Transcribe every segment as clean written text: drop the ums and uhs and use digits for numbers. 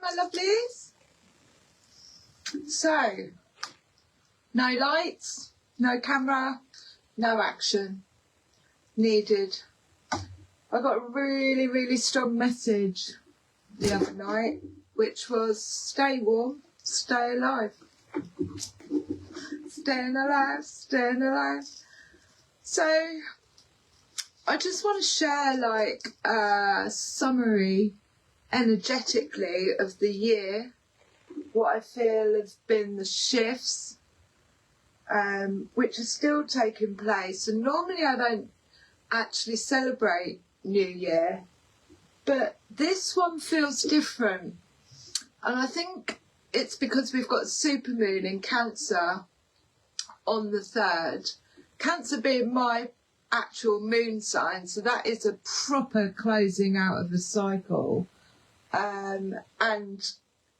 my lovelies. So, no lights, no camera, no action needed. I got a really, really strong message the other night, which was stay warm, stay alive. Staying alive, staying alive. So, I just want to share like a summary energetically of the year, what I feel has been the shifts, which are still taking place. And normally I don't actually celebrate New Year, but this one feels different. And I think it's because we've got supermoon in Cancer on the 3rd. Cancer being my actual moon sign, so that is a proper closing out of a cycle. And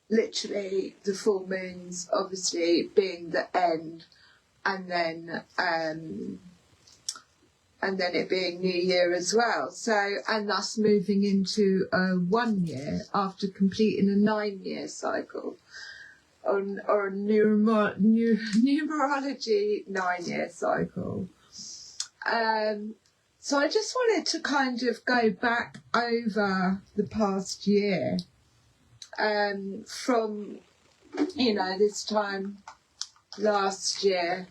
literally the full moons obviously being the end, and then it being New Year as well. So, and thus moving into a 1 year after completing a 9-year cycle, or a numerology 9-year cycle. So I just wanted to kind of go back over the past year, from, you know, this time last year.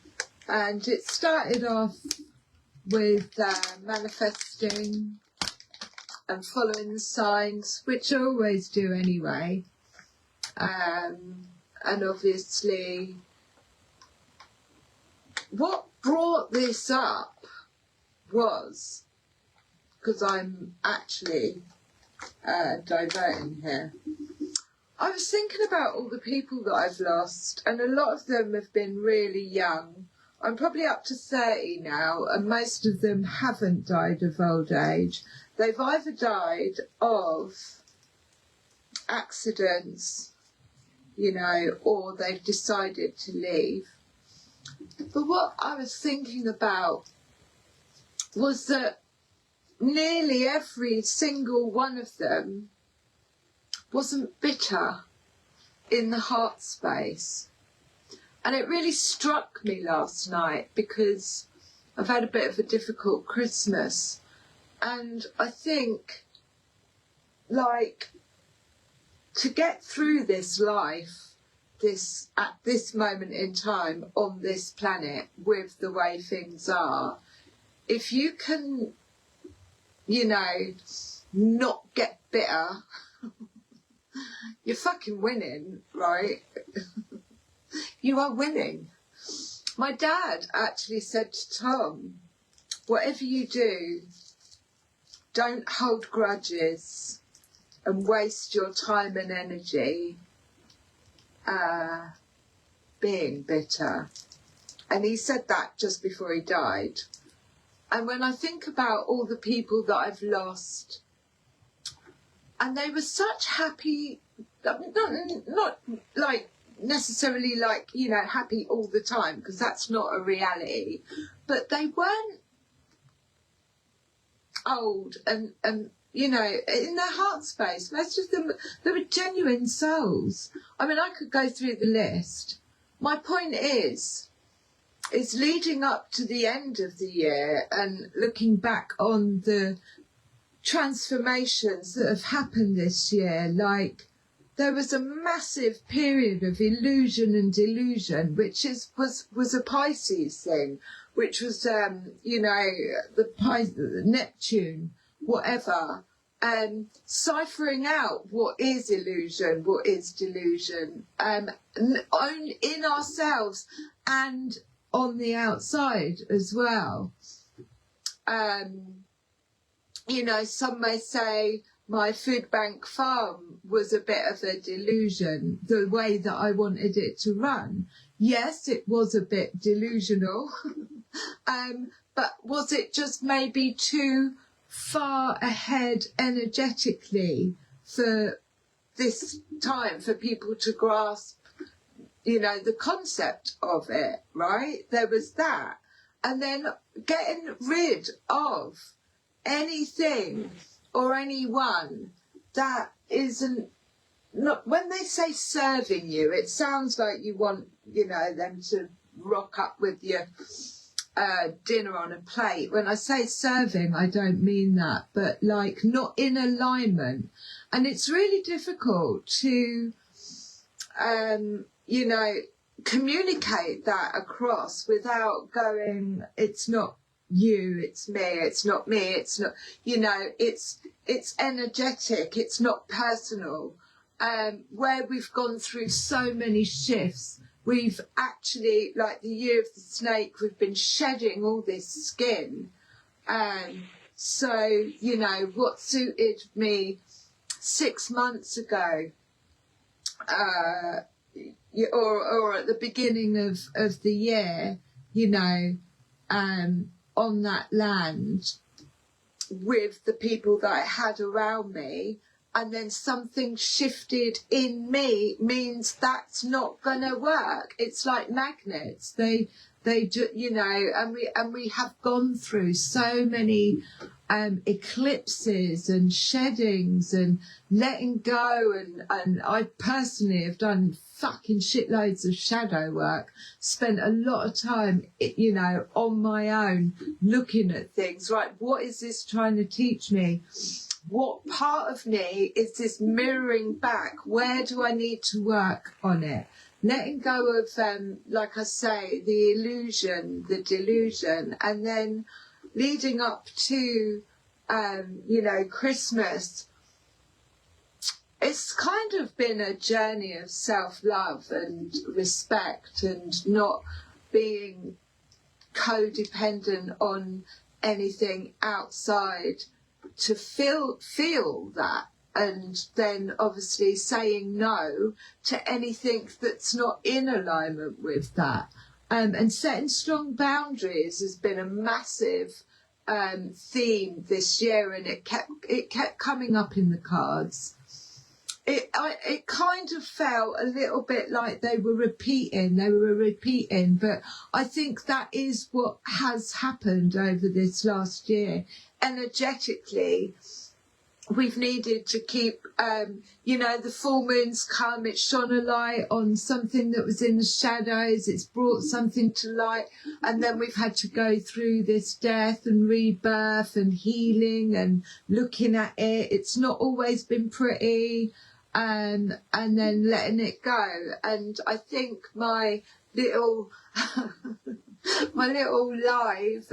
And it started off with manifesting and following the signs, which I always do anyway. And obviously, what brought this up was, because I'm actually diverting here, I was thinking about all the people that I've lost, and a lot of them have been really young. I'm probably up to 30 now, and most of them haven't died of old age. They've either died of accidents, you know, or they've decided to leave. But what I was thinking about was that nearly every single one of them wasn't bitter in the heart space. And it really struck me last night because I've had a bit of a difficult Christmas. And I think, like, to get through this life, at this moment in time on this planet with the way things are, if you can, you know, not get bitter, you're fucking winning, right? You are winning. My dad actually said to Tom, whatever you do, don't hold grudges and waste your time and energy being bitter. And he said that just before he died. And when I think about all the people that I've lost, and they were such happy, not like necessarily like, you know, happy all the time, because that's not a reality, but they weren't old and you know, in their heart space. Most of them, they were genuine souls. I mean, I could go through the list. My point is leading up to the end of the year and looking back on the transformations that have happened this year, like there was a massive period of illusion and delusion, which was a Pisces thing, which was you know, the Neptune, whatever, ciphering out what is illusion, what is delusion, in ourselves and on the outside as well. You know, some may say my food bank farm was a bit of a delusion, the way that I wanted it to run. Yes, it was a bit delusional, but was it just maybe too far ahead energetically for this time for people to grasp, you know, the concept of it, right? There was that. And then getting rid of anything or anyone that isn't not when they say serving you, it sounds like you want, you know, them to rock up with your dinner on a plate. When I say serving, I don't mean that, but like not in alignment. And it's really difficult to, you know, communicate that across without going, it's not you, it's me, it's not me, it's not, you know, it's energetic, it's not personal. Where we've gone through so many shifts, we've actually, like the year of the snake, we've been shedding all this skin. So, you know, what suited me 6 months ago, or at the beginning of the year, you know, on that land with the people that I had around me, and then something shifted in me, means that's not going to work. It's like magnets. They you know, and we have gone through so many eclipses and sheddings and letting go, and I personally have done fucking shitloads of shadow work, spent a lot of time, you know, on my own, looking at things, right, what is this trying to teach me? What part of me is this mirroring back? Where do I need to work on it? Letting go of, like I say, the illusion, the delusion, and then leading up to, you know, Christmas. It's kind of been a journey of self-love and respect, and not being codependent on anything outside to feel that, and then obviously saying no to anything that's not in alignment with that. And setting strong boundaries has been a massive theme this year, and it kept coming up in the cards. It kind of felt a little bit like they were repeating, but I think that is what has happened over this last year. Energetically, we've needed to keep, you know, the full moon's come, it's shone a light on something that was in the shadows, it's brought something to light, and then we've had to go through this death and rebirth and healing and looking at it. It's not always been pretty, and then letting it go. And I think my little my little live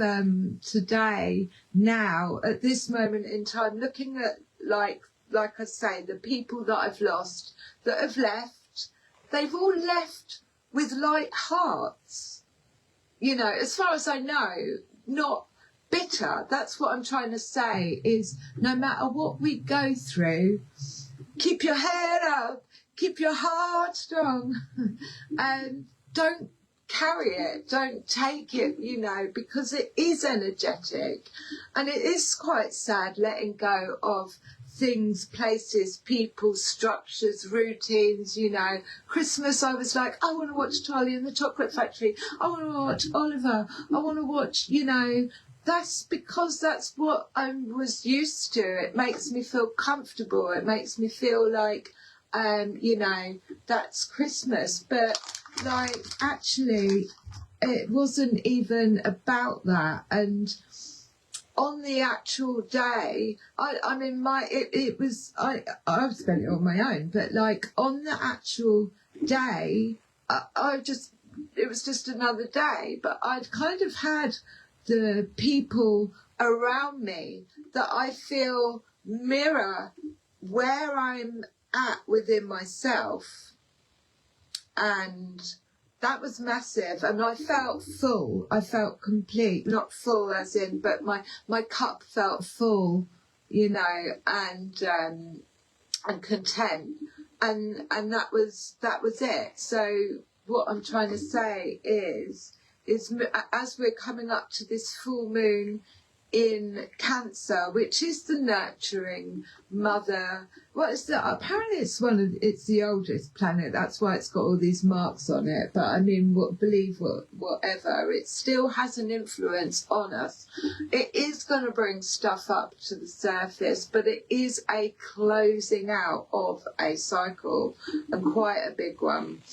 today, now at this moment in time, looking at like I say, the people that I've lost, that have left, they've all left with light hearts, you know, as far as I know, not bitter. That's what I'm trying to say, is no matter what we go through, keep your head up, keep your heart strong, and don't carry it, don't take it, you know, because it is energetic, and it is quite sad letting go of things, places, people, structures, routines. You know, Christmas, I was like, I want to watch Charlie and the Chocolate Factory, I want to watch Oliver, I want to watch, you know, that's because that's what I was used to. It makes me feel comfortable, it makes me feel like, you know, that's Christmas. But like, actually, it wasn't even about that. And on the actual day, I mean, it was, I've spent it on my own, but like on the actual day, it was just another day, but I'd kind of had the people around me that I feel mirror where I'm at within myself. And that was massive, and I felt full, I felt complete, not full as in, but my cup felt full, you know, and content, and that was it. So what I'm trying to say is as we're coming up to this full moon in Cancer, which is the nurturing mother. What is that? Apparently it's the oldest planet. That's why it's got all these marks on it. But I mean, whatever, it still has an influence on us. It is going to bring stuff up to the surface, but it is a closing out of a cycle, and quite a big one.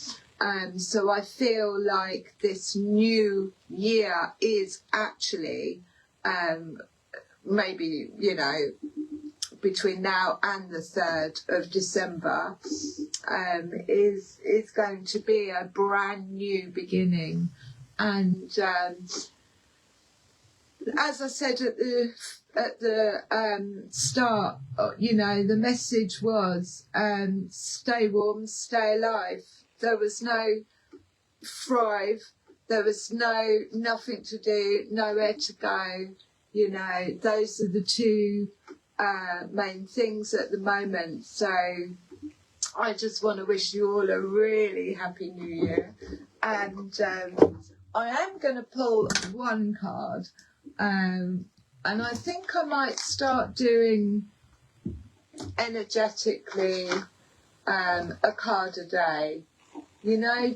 So I feel like this new year is actually, maybe, between now and the 3rd of December, is going to be a brand new beginning. And as I said at the start, the message was stay warm, stay alive. There was no thrive. There was nothing to do, nowhere to go. Those are the two main things at the moment. So I just want to wish you all a really happy New Year. And I am going to pull one card. And I think I might start doing energetically a card a day.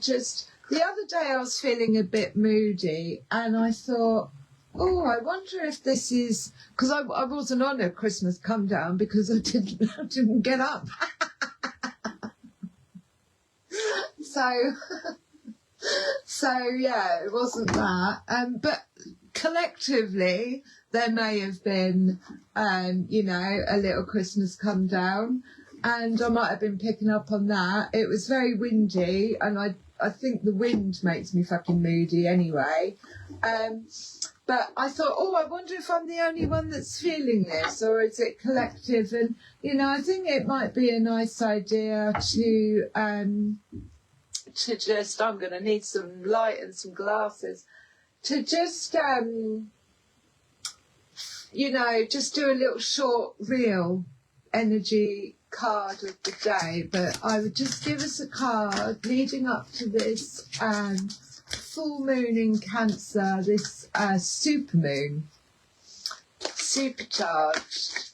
Just the other day I was feeling a bit moody, and I thought, I wonder if this is because I wasn't on a Christmas come down because I didn't get up. So yeah, it wasn't that. But collectively, there may have been, a little Christmas come down. And I might have been picking up on that. It was very windy, and I think the wind makes me fucking moody anyway. But I thought, I wonder if I'm the only one that's feeling this, or is it collective? And, I think it might be a nice idea to just, I'm going to need some light and some glasses, to just, just do a little short, real energy card of the day. But I would just give us a card leading up to this full moon in Cancer, this super moon, supercharged,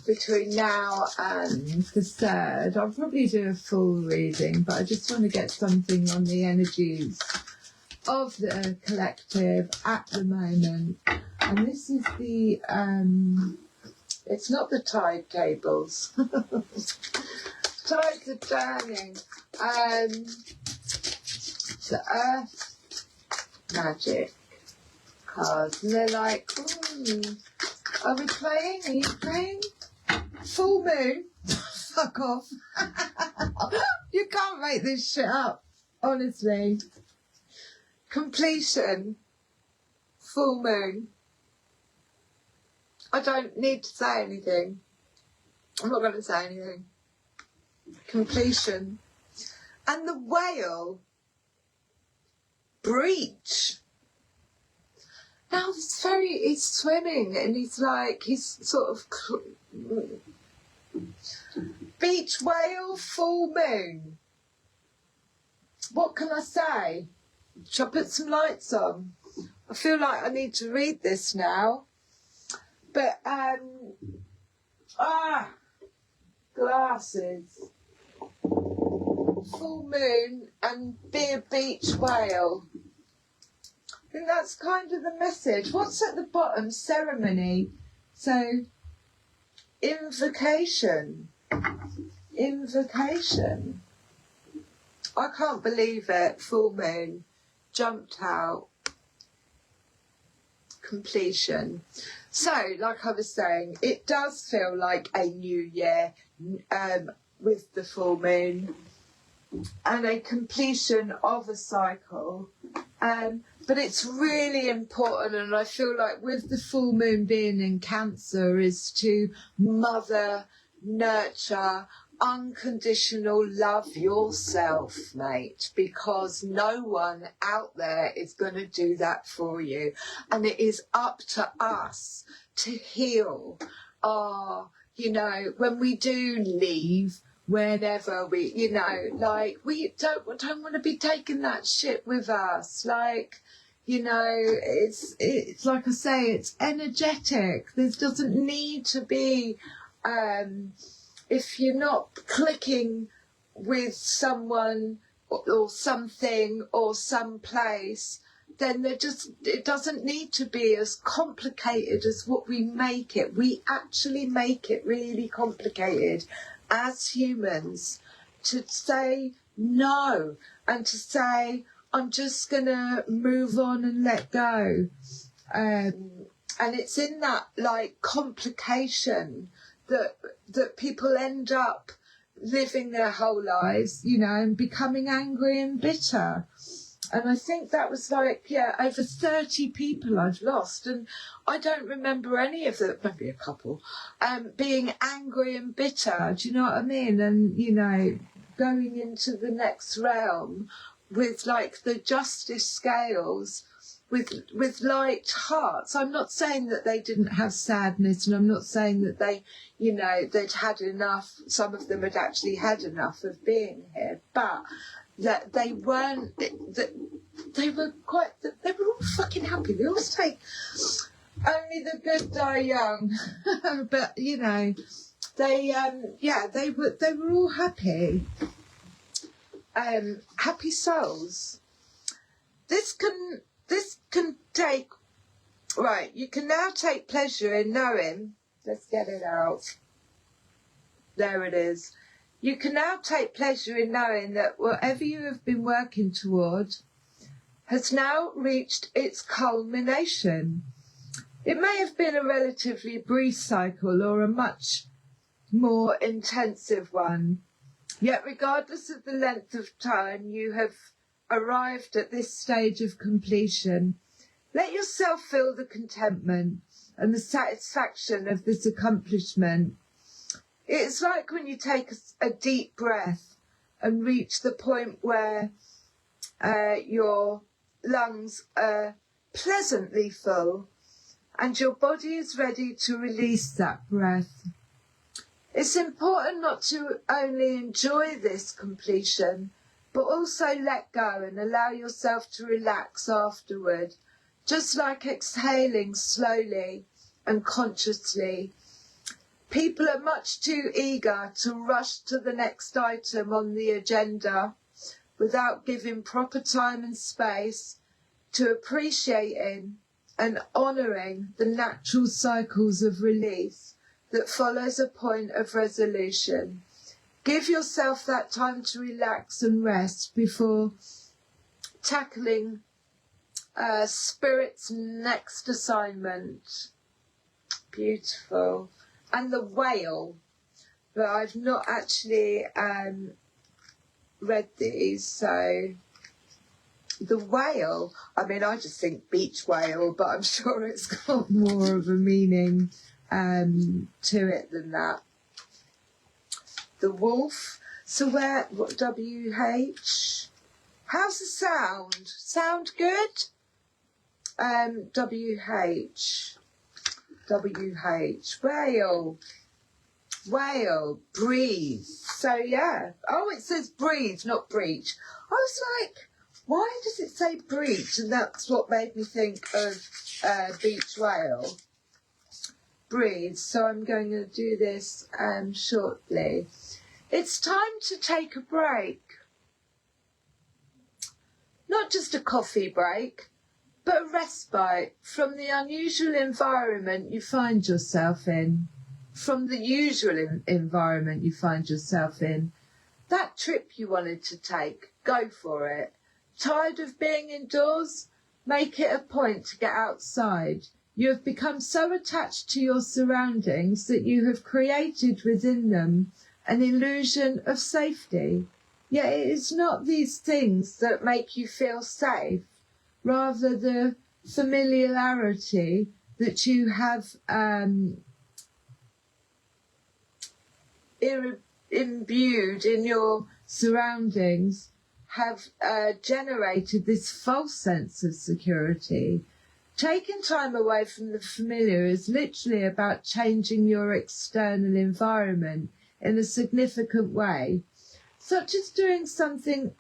between now and the 3rd. I'll probably do a full reading, but I just want to get something on the energies of the collective at the moment. And this is the it's not the tide tables. Tides are turning. The Earth Magic cards. And they're like, are we playing? Are you playing? Full moon? Fuck off. You can't make this shit up. Honestly. Completion. Full moon. I don't need to say anything. I'm not going to say anything. Completion. And the whale. Breach. Now he's swimming, and he's sort of beach whale, full moon. What can I say? Shall I put some lights on? I feel like I need to read this now. But, glasses. Full moon and be a beach whale. I think that's kind of the message. What's at the bottom? Ceremony. So, invocation. Invocation. I can't believe it. Full moon. Jumped out. Completion. So, like I was saying, it does feel like a new year with the full moon and a completion of a cycle. But it's really important, and I feel like with the full moon being in Cancer is to mother, nurture, unconditional love yourself, mate, because no one out there is going to do that for you. And it is up to us to heal our, when we do leave, whenever we, we don't want to be taking that shit with us. You know, it's like I say, it's energetic. There doesn't need to be, if you're not clicking with someone or something or some place, then it doesn't need to be as complicated as what we make it. We actually make it really complicated as humans to say no and to say, I'm just going to move on and let go. And it's in that, like, complication that people end up living their whole lives, you know, and becoming angry and bitter. And I think that was like, over 30 people I've lost. And I don't remember any of them, maybe a couple, being angry and bitter. Do you know what I mean? And, you know, going into the next realm with, like, the justice scales, with light hearts. I'm not saying that they didn't have sadness, and I'm not saying that they, you know, they'd had enough. Some of them had actually had enough of being here, but that they weren't, that they were all fucking happy. They always take, only the good die young. But, you know, they were all happy. Happy souls. This can take, right, you can now take pleasure in knowing, let's get it out. There it is. You can now take pleasure in knowing that whatever you have been working toward has now reached its culmination. It may have been a relatively brief cycle or a much more intensive one, yet regardless of the length of time you have arrived at this stage of completion, let yourself feel the contentment and the satisfaction of this accomplishment. It's like when you take a deep breath and reach the point where your lungs are pleasantly full and your body is ready to release that breath. It's important not to only enjoy this completion, but also let go and allow yourself to relax afterward, just like exhaling slowly and consciously. People are much too eager to rush to the next item on the agenda without giving proper time and space to appreciating and honouring the natural cycles of release that follows a point of resolution. Give yourself that time to relax and rest before tackling Spirit's next assignment. Beautiful. And the whale, but I've not actually read these, so the whale, I mean, I just think beach whale, but I'm sure it's got more of a meaning to it than that. The wolf, so what, WH? How's the sound? Sound good? WH, whale, breathe. So yeah, oh, it says breathe, not breach. I was like, why does it say breach? And that's what made me think of beach whale. Breathe. So I'm going to do this shortly. It's time to take a break. Not just a coffee break, but a respite from the unusual environment you find yourself in, from the usual environment you find yourself in. That trip you wanted to take, go for it. Tired of being indoors? Make it a point to get outside. You have become so attached to your surroundings that you have created within them an illusion of safety. Yet it is not these things that make you feel safe, rather the familiarity that you have imbued in your surroundings have generated this false sense of security. Taking time away from the familiar is literally about changing your external environment in a significant way, such as doing something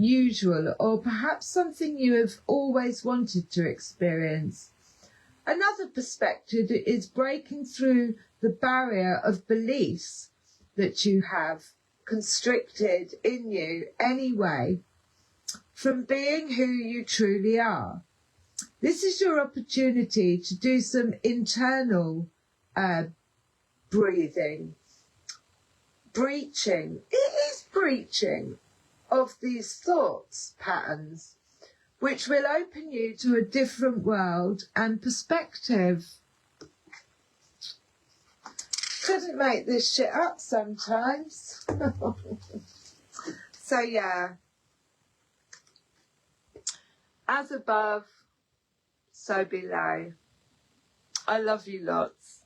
usual, or perhaps something you have always wanted to experience. Another perspective is breaking through the barrier of beliefs that you have constricted in you anyway from being who you truly are. This is your opportunity to do some internal breathing, breaching. It is breaching of these thoughts patterns, which will open you to a different world and perspective. Couldn't make this shit up sometimes. So yeah, as above, so below. I love you lots.